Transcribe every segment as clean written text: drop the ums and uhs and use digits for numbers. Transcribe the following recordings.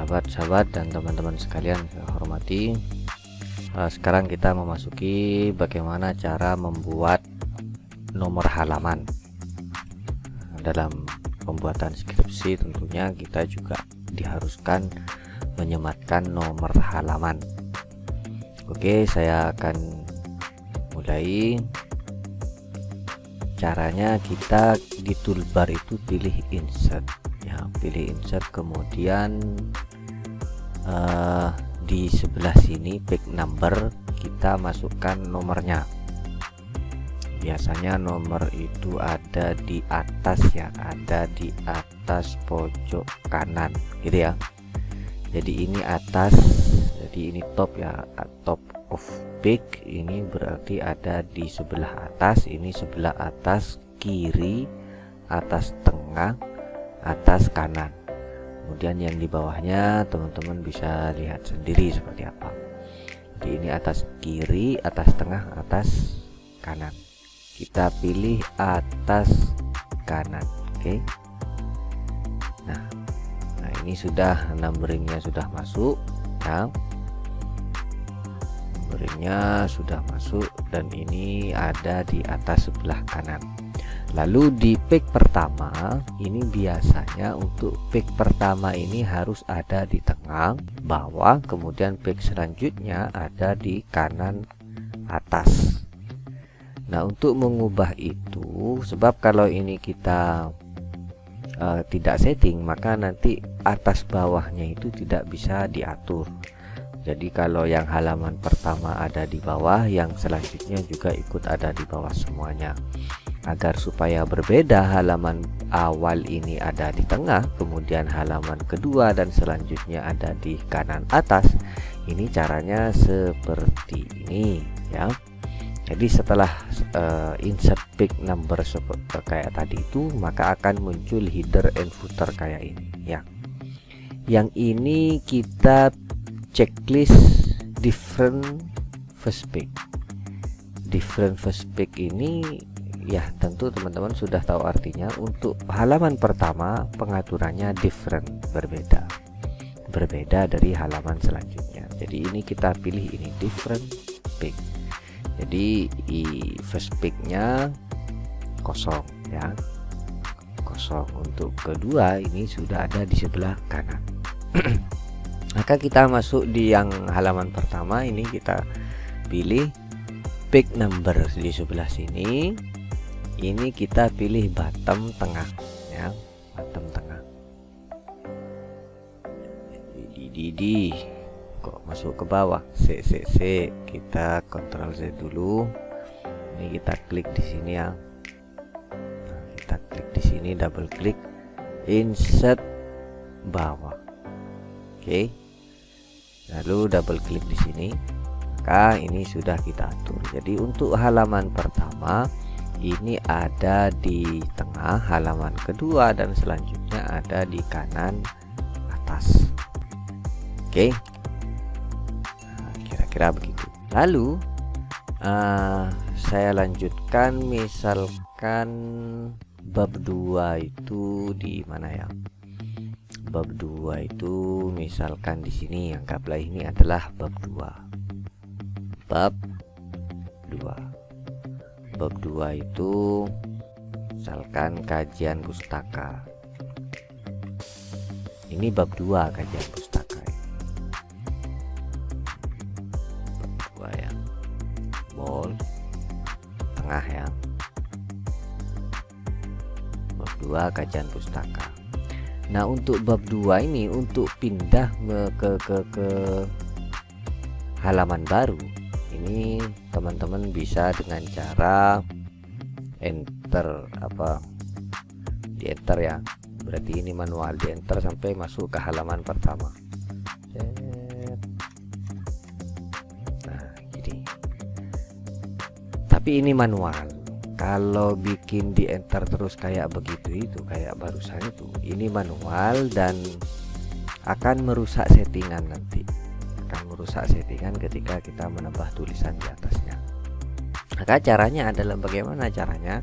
sahabat-sahabat dan teman-teman sekalian saya hormati. Sekarang kita memasuki bagaimana cara membuat nomor halaman. Dalam pembuatan skripsi tentunya kita juga diharuskan menyematkan nomor halaman. Oke, saya akan mulai. Caranya kita di toolbar itu pilih insert ya, pilih insert, kemudian di sebelah sini page number kita masukkan nomornya. Biasanya nomor itu ada di atas ya, ada di atas pojok kanan gitu ya. Jadi ini atas, jadi ini top ya, top of page, ini berarti ada di sebelah atas, ini sebelah atas kiri, atas tengah, atas kanan. Kemudian yang di bawahnya teman-teman bisa lihat sendiri seperti apa. Jadi ini atas kiri, atas tengah, atas kanan. Kita pilih atas kanan. Oke. Nah ini sudah numberingnya sudah masuk ya. Numberingnya sudah masuk dan ini ada di atas sebelah kanan. Lalu di page pertama ini biasanya untuk page pertama ini harus ada di tengah bawah, kemudian page selanjutnya ada di kanan atas. Nah untuk mengubah itu, sebab kalau ini kita tidak setting, maka nanti atas bawahnya itu tidak bisa diatur. Jadi kalau yang halaman pertama ada di bawah, yang selanjutnya juga ikut ada di bawah semuanya. Agar supaya berbeda, halaman awal ini ada di tengah, kemudian halaman kedua dan selanjutnya ada di kanan atas. Ini caranya seperti ini ya. Jadi setelah insert page number kayak tadi itu, maka akan muncul header and footer kayak ini ya. Yang ini kita checklist different first page. Different first page ini ya tentu teman-teman sudah tahu artinya. Untuk halaman pertama pengaturannya different, berbeda dari halaman selanjutnya. Jadi ini kita pilih ini different page. Jadi first page-nya kosong ya, kosong. Untuk kedua ini sudah ada di sebelah kanan. Maka kita masuk di yang halaman pertama, ini kita pilih page number di sebelah sini. Ini kita pilih bottom tengah ya, bottom tengah. Di kok masuk ke bawah, C kita Ctrl Z dulu. Ini kita klik di sini ya. Nah, kita klik di sini, double klik, insert bawah. Oke. Lalu double klik di sini. Maka ini sudah kita atur. Jadi untuk halaman pertama ini ada di tengah, halaman kedua dan selanjutnya ada di kanan atas. Oke. Kira begitu. Lalu saya lanjutkan, misalkan bab 2 itu di mana ya? Bab 2 itu misalkan di sini, anggaplah ini adalah bab 2. Bab 2. Bab 2 itu misalkan kajian pustaka. Ini bab 2 kajian pustaka. Bold tengah ya, bab 2 kajian pustaka. Nah untuk bab 2 ini, untuk pindah ke halaman baru ini teman-teman bisa dengan cara enter, di enter ya, berarti ini manual, di enter sampai masuk ke halaman pertama. Tapi ini manual. Kalau bikin di enter terus kayak begitu, itu kayak barusan ini manual dan akan merusak settingan nanti. Akan merusak settingan ketika kita menambah tulisan di atasnya. Maka caranya adalah bagaimana caranya?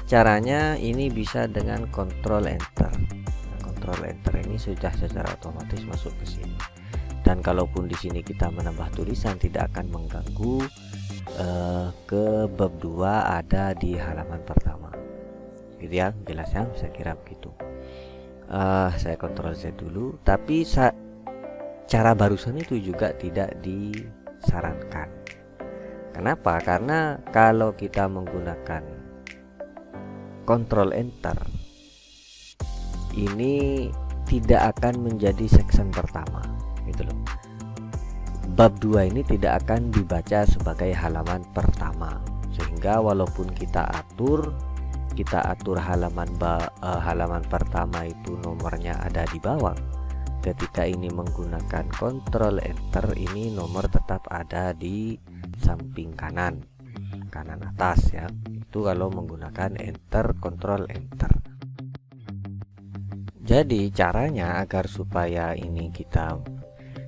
Caranya ini bisa dengan Ctrl Enter. Ctrl Ctrl Enter ini sudah secara otomatis masuk ke sini. Dan kalaupun di sini kita menambah tulisan tidak akan mengganggu ke bab 2 ada di halaman pertama. Gitu ya, jelas ya, saya kira begitu. Saya Ctrl Z dulu, tapi cara barusan itu juga tidak disarankan. Kenapa? Karena kalau kita menggunakan Ctrl Enter ini tidak akan menjadi section pertama, gitu loh. Bab 2 ini tidak akan dibaca sebagai halaman pertama, sehingga walaupun kita atur halaman pertama itu nomornya ada di bawah, ketika ini menggunakan Ctrl Enter ini nomor tetap ada di samping kanan atas ya. Itu kalau menggunakan Enter, Ctrl Enter. Jadi caranya agar supaya ini kita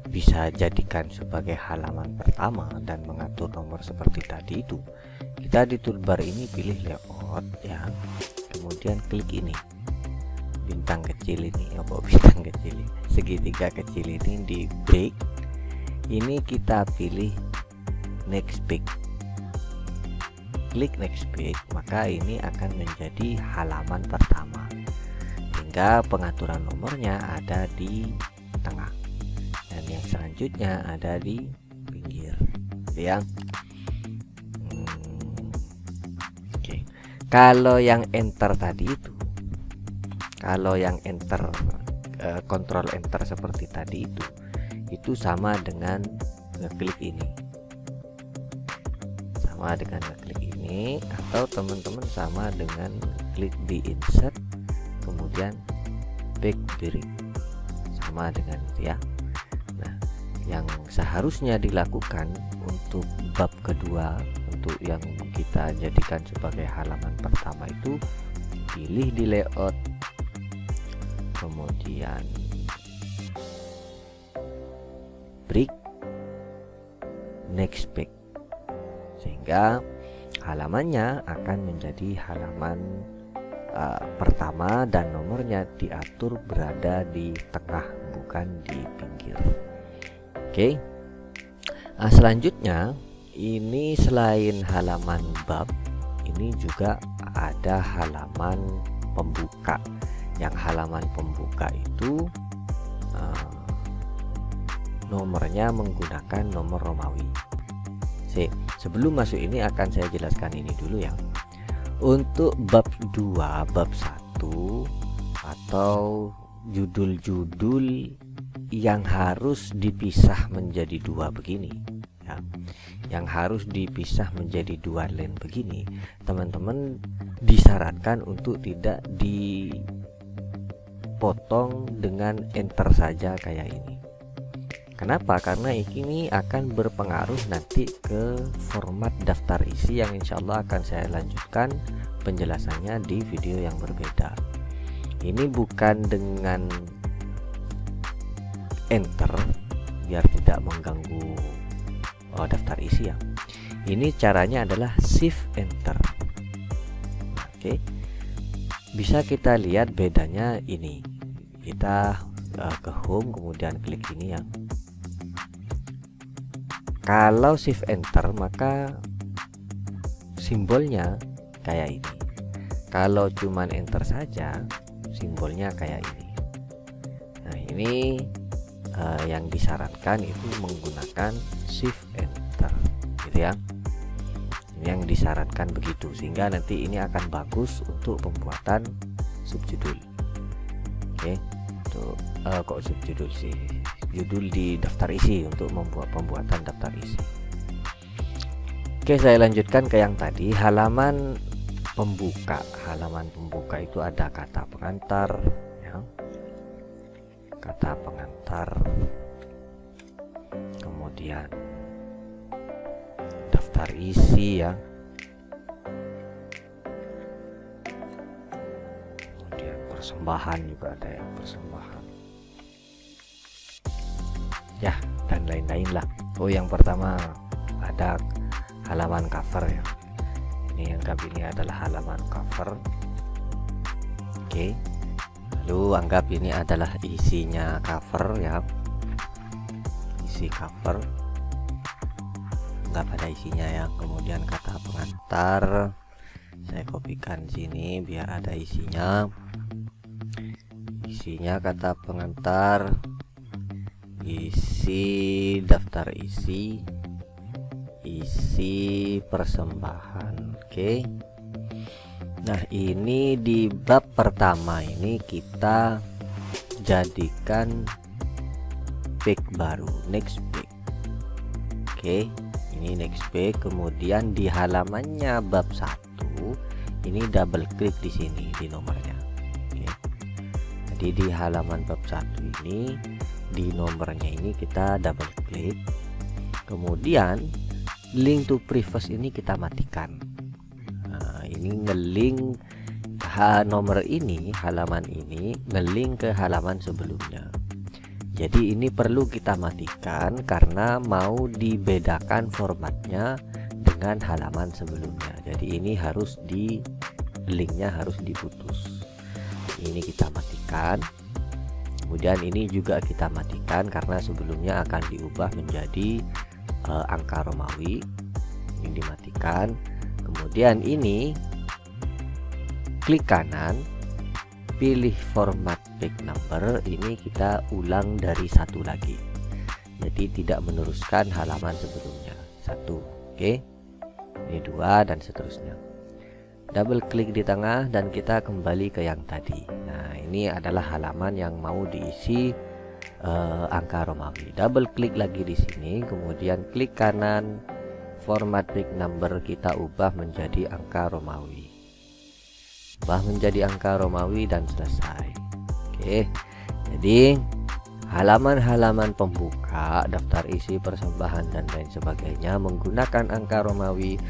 bisa jadikan sebagai halaman pertama dan mengatur nomor seperti tadi itu, kita di toolbar ini pilih layout ya, kemudian klik ini bintang kecil ini, bintang kecil ini, segitiga kecil ini di break, ini kita pilih next page, klik next page, maka ini akan menjadi halaman pertama, sehingga pengaturan nomornya ada di tengah dan yang selanjutnya ada di pinggir ya. Oke. Kalau yang enter tadi itu, kalau yang enter Ctrl Enter seperti tadi itu sama dengan ngeklik ini, sama dengan ngeklik ini, atau teman-teman sama dengan klik di insert kemudian back break, sama dengan itu ya. Nah, yang seharusnya dilakukan untuk bab kedua, untuk yang kita jadikan sebagai halaman pertama itu, pilih di layout, kemudian break, next page, sehingga halamannya akan menjadi halaman pertama dan nomornya diatur berada di tengah, bukan di pinggir. Oke. Nah, selanjutnya ini selain halaman bab, ini juga ada halaman pembuka. Yang halaman pembuka itu nomornya menggunakan nomor Romawi. Sebelum masuk ini akan saya jelaskan ini dulu ya. Untuk bab 2, bab 1 atau judul-judul yang harus dipisah menjadi dua begini ya, yang harus dipisah menjadi dua line begini, teman-teman disarankan untuk tidak dipotong dengan enter saja kayak ini. Kenapa? Karena ini akan berpengaruh nanti ke format daftar isi yang insya Allah akan saya lanjutkan penjelasannya di video yang berbeda. Ini bukan dengan enter biar tidak mengganggu daftar isi ya. Ini caranya adalah shift enter. Oke. Bisa kita lihat bedanya ini. Kita ke home kemudian klik ini ya. Kalau shift enter maka simbolnya kayak ini. Kalau cuman enter saja simbolnya kayak ini. Nah, ini yang disarankan itu menggunakan shift enter gitu ya. Ini yang disarankan begitu, sehingga nanti ini akan bagus untuk pembuatan subjudul. Oke. Untuk kok subjudul sih, judul di daftar isi, untuk membuat pembuatan daftar isi. Oke, saya lanjutkan ke yang tadi, halaman pembuka. Halaman pembuka itu ada kata pengantar ya, kata pengantar, kemudian daftar isi ya, kemudian persembahan juga ada ya, persembahan ya, dan lain-lain lah. Yang pertama ada halaman cover ya. Ini yang ini adalah halaman cover. Oke. Lalu anggap ini adalah isinya cover ya, isi cover, anggap ada isinya ya. Kemudian kata pengantar saya kopikan sini biar ada isinya. Isinya kata pengantar, isi daftar isi persembahan. Oke. Nah, ini di bab pertama ini kita jadikan page baru, next page. Oke, ini next page. Kemudian di halamannya bab 1 ini double klik di sini di nomornya. Oke. Jadi di halaman bab 1 ini di nomornya ini kita double klik. Kemudian link to previous ini kita matikan. Ini ngelink nomor ini, halaman ini ngelink ke halaman sebelumnya. Jadi ini perlu kita matikan karena mau dibedakan formatnya dengan halaman sebelumnya. Jadi ini harus linknya harus diputus. Ini kita matikan. Kemudian ini juga kita matikan karena sebelumnya akan diubah menjadi angka Romawi. Ini dimatikan. Kemudian ini klik kanan, pilih format page number. Ini kita ulang dari 1 lagi, jadi tidak meneruskan halaman sebelumnya. 1, oke. Ini 2 dan seterusnya. Double klik di tengah dan kita kembali ke yang tadi. Nah, ini adalah halaman yang mau diisi angka Romawi. Double klik lagi di sini, kemudian klik kanan, format page number kita ubah menjadi angka Romawi. Ubah menjadi angka Romawi dan selesai. Oke. Jadi halaman-halaman pembuka, daftar isi, persembahan dan lain sebagainya menggunakan angka Romawi.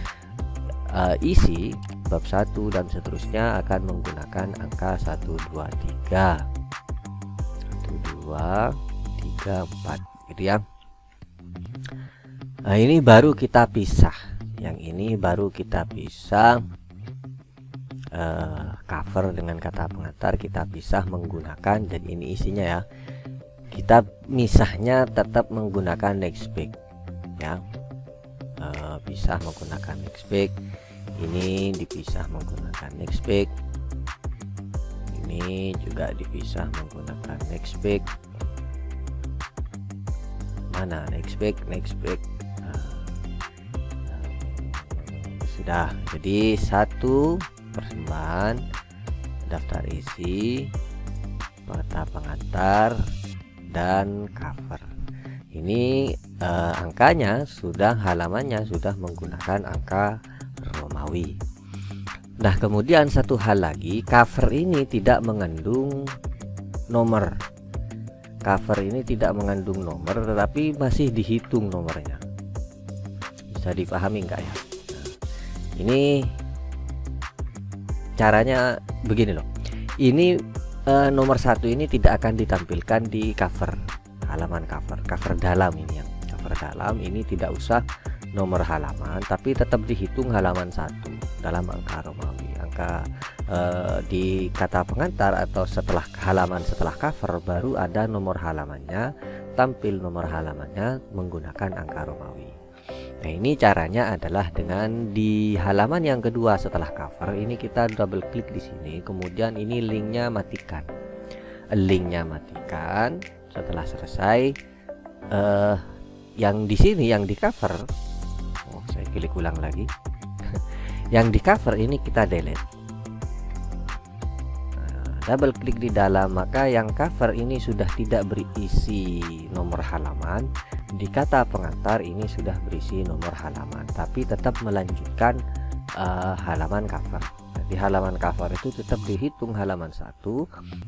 Isi bab 1 dan seterusnya akan menggunakan angka 1 2 3. 1 2 3 4 gitu ya. Nah, ini baru kita pisah. Yang ini baru kita pisah, cover dengan kata pengantar kita pisah menggunakan, jadi ini isinya ya. Kita misahnya tetap menggunakan next page ya. Pisah menggunakan next page. Ini dipisah menggunakan next page. Ini juga dipisah menggunakan next page. Mana next page? Next page. Sudah, jadi 1 persembahan, daftar isi, kata pengantar dan cover. Ini angkanya sudah, halamannya sudah menggunakan angka Romawi. Nah, kemudian satu hal lagi, cover ini tidak mengandung nomor. Cover ini tidak mengandung nomor, tetapi masih dihitung nomornya. Bisa dipahami enggak ya? Ini caranya begini loh. Ini nomor 1 ini tidak akan ditampilkan di cover, halaman cover dalam ini yang cover dalam ini tidak usah nomor halaman, tapi tetap dihitung halaman 1 dalam angka Romawi. Angka di kata pengantar atau setelah halaman setelah cover baru ada nomor halamannya, tampil nomor halamannya menggunakan angka Romawi. Nah, ini caranya adalah dengan di halaman yang kedua setelah cover ini kita double klik di sini, kemudian ini linknya matikan. Linknya matikan. Setelah selesai, yang di sini yang di cover, saya klik ulang lagi. Yang di cover ini kita delete. Double klik di dalam, maka yang cover ini sudah tidak berisi nomor halaman. Di kata pengantar ini sudah berisi nomor halaman, tapi tetap melanjutkan halaman cover. Di halaman cover itu tetap dihitung halaman 1,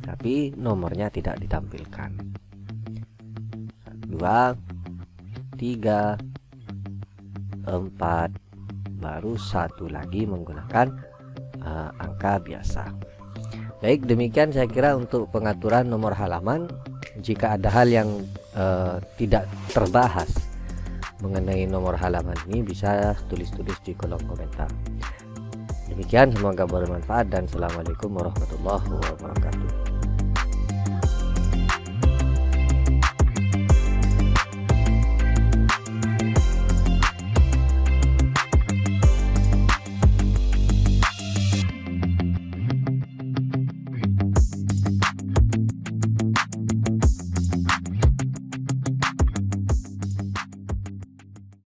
tapi nomornya tidak ditampilkan. 2 3 4, baru 1 lagi menggunakan angka biasa. Baik, demikian saya kira untuk pengaturan nomor halaman. Jika ada hal yang tidak terbahas mengenai nomor halaman ini, bisa tulis-tulis di kolom komentar. Demikian, semoga bermanfaat dan assalamualaikum warahmatullahi wabarakatuh.